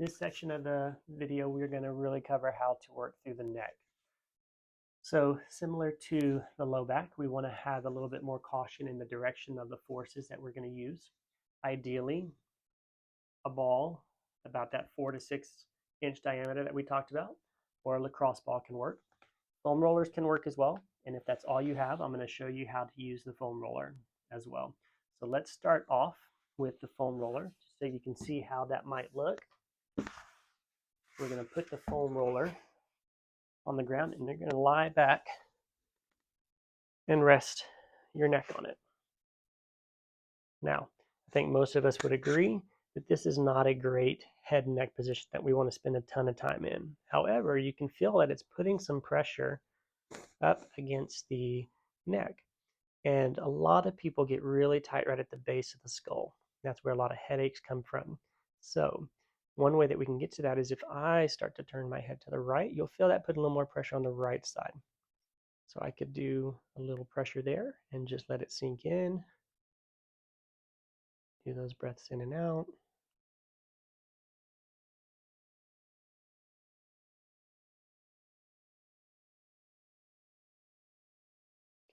This section of the video, we're going to really cover how to work through the neck. So similar to the low back, we want to have a little bit more caution in the direction of the forces that we're going to use. Ideally, a ball about that 4 to 6 inch diameter that we talked about, or a LaCrosse ball can work. Foam rollers can work as well. And if that's all you have, I'm going to show you how to use the foam roller as well. So let's start off with the foam roller so you can see how that might look. We're going to put the foam roller on the ground and you're going to lie back and rest your neck on it. Now, I think most of us would agree that this is not a great head and neck position that we want to spend a ton of time in. However, you can feel that it's putting some pressure up against the neck. And a lot of people get really tight right at the base of the skull. That's where a lot of headaches come from. So one way that we can get to that is if I start to turn my head to the right, you'll feel that put a little more pressure on the right side. So I could do a little pressure there and just let it sink in. Do those breaths in and out.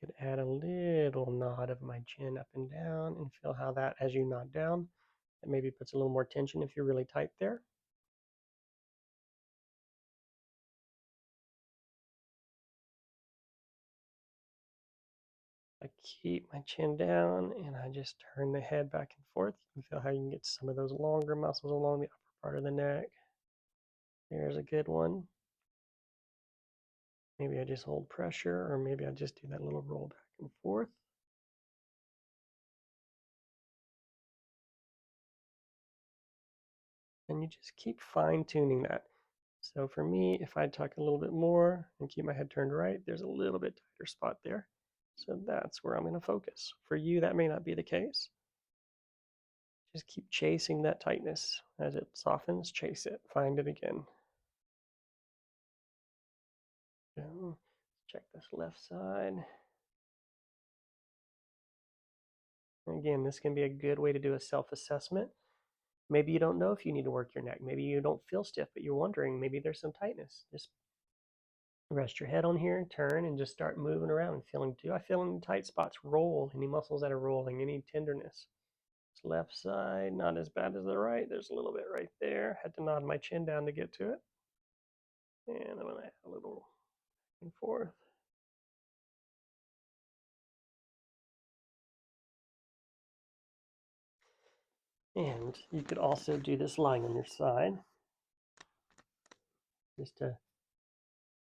Could add a little nod of my chin up and down and feel how that, as you nod down, that maybe puts a little more tension if you're really tight there. I keep my chin down and I just turn the head back and forth. You can feel how you can get some of those longer muscles along the upper part of the neck. There's a good one. Maybe I just hold pressure, or maybe I just do that little roll back and forth. And you just keep fine-tuning that. So for me, if I tuck a little bit more and keep my head turned right, there's a little bit tighter spot there. So that's where I'm going to focus. For you, that may not be the case. Just keep chasing that tightness. As it softens, chase it. Find it again. Check this left side. Again, this can be a good way to do a self-assessment. Maybe you don't know if you need to work your neck. Maybe you don't feel stiff, but you're wondering, maybe there's some tightness. Just rest your head on here, turn, and just start moving around and feeling, do I feel any tight spots? Roll, any muscles that are rolling, any tenderness. This left side, not as bad as the right. There's a little bit right there. Had to nod my chin down to get to it. And I'm going to add a little back and forth. And you could also do this lying on your side, just to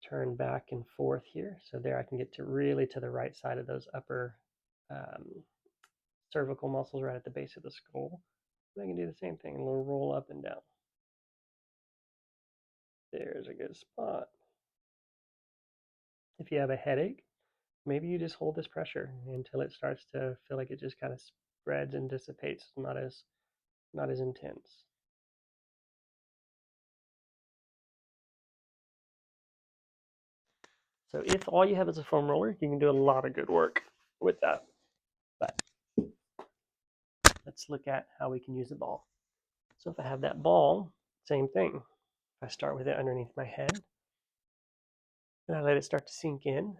turn back and forth here. So there I can get to really to the right side of those upper cervical muscles right at the base of the skull. And I can do the same thing, a little roll up and down. There's a good spot. If you have a headache, maybe you just hold this pressure until it starts to feel like it just kind of spreads and dissipates, not as intense. So if all you have is a foam roller, you can do a lot of good work with that. But let's look at how we can use a ball. So if I have that ball, same thing. If I start with it underneath my head, and I let it start to sink in,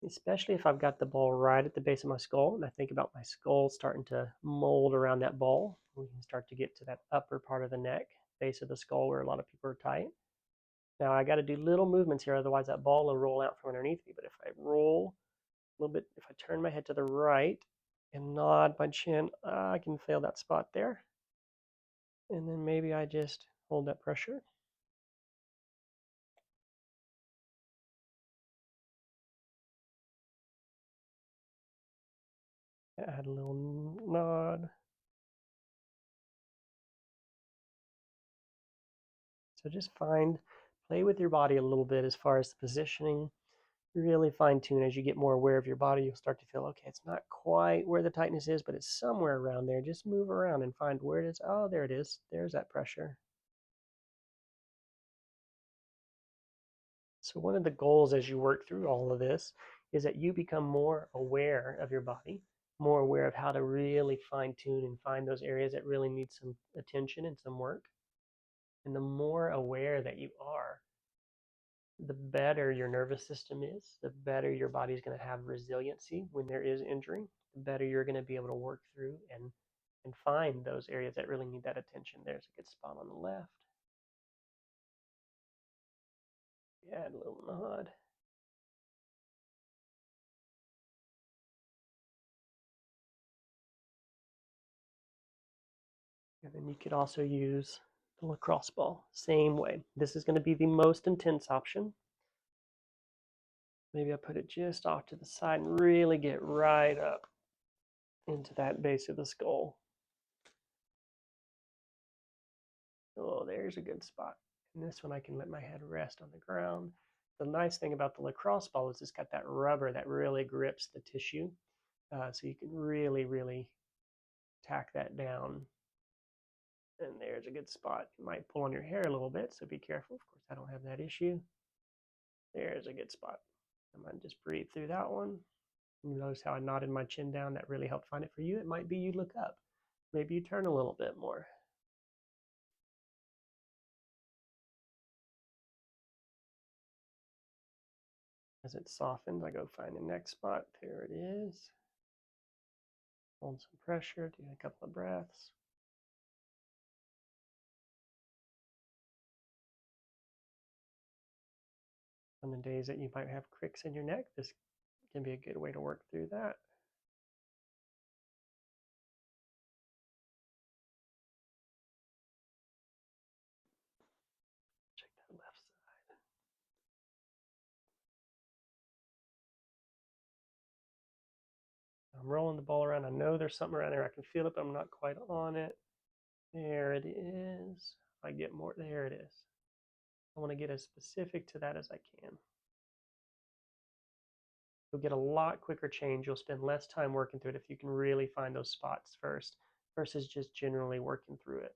especially if I've got the ball right at the base of my skull, and I think about my skull starting to mold around that ball, we can start to get to that upper part of the neck, base of the skull where a lot of people are tight. Now I got to do little movements here, otherwise that ball will roll out from underneath me. But if I roll a little bit, if I turn my head to the right and nod my chin, I can feel that spot there. And then maybe I just hold that pressure. Add a little nod. So just play with your body a little bit as far as the positioning. Really fine tune. As you get more aware of your body, you'll start to feel, okay, it's not quite where the tightness is, but it's somewhere around there. Just move around and find where it is. Oh, there it is. There's that pressure. So one of the goals as you work through all of this is that you become more aware of your body, more aware of how to really fine tune and find those areas that really need some attention and some work. And the more aware that you are, the better your nervous system is, the better your body's going to have resiliency when there is injury, the better you're going to be able to work through and find those areas that really need that attention. There's a good spot on the left. Add a little nod. And then you could also use the LaCrosse ball, same way. This is going to be the most intense option. Maybe I put it just off to the side and really get right up into that base of the skull. Oh, there's a good spot. And this one I can let my head rest on the ground. The nice thing about the LaCrosse ball is it's got that rubber that really grips the tissue. So you can really, really tack that down. And there's a good spot. You might pull on your hair a little bit, so be careful. Of course, I don't have that issue. There's a good spot. I might just breathe through that one. You notice how I nodded my chin down? That really helped find it for you. It might be you look up. Maybe you turn a little bit more. As it softens, I go find the next spot. There it is. Hold some pressure, do a couple of breaths. On the days that you might have cricks in your neck, this can be a good way to work through that. Check that left side. I'm rolling the ball around. I know there's something around there. I can feel it, but I'm not quite on it. There it is. I get more. There it is. I want to get as specific to that as I can. You'll get a lot quicker change. You'll spend less time working through it if you can really find those spots first versus just generally working through it.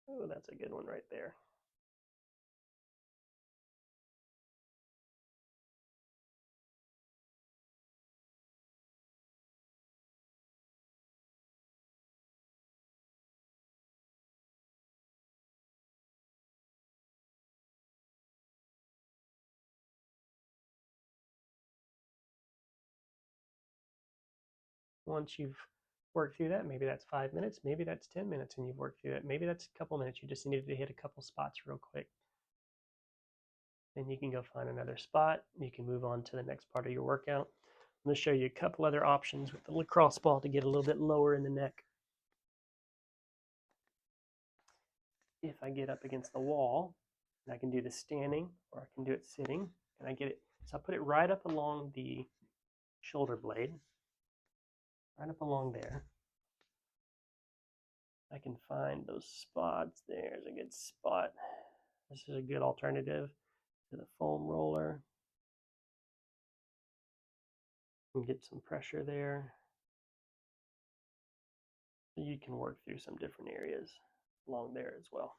Oh, that's a good one right there. Once you've worked through that, maybe that's 5 minutes, maybe that's 10 minutes and you've worked through it. Maybe that's a couple minutes. You just needed to hit a couple spots real quick. Then you can go find another spot. You can move on to the next part of your workout. I'm going to show you a couple other options with the LaCrosse ball to get a little bit lower in the neck. If I get up against the wall, and I can do this standing or I can do it sitting, and I get it. So I put it right up along the shoulder blade, right up along there. I can find those spots. There's a good spot. This is a good alternative to the foam roller. And get some pressure there. So you can work through some different areas along there as well.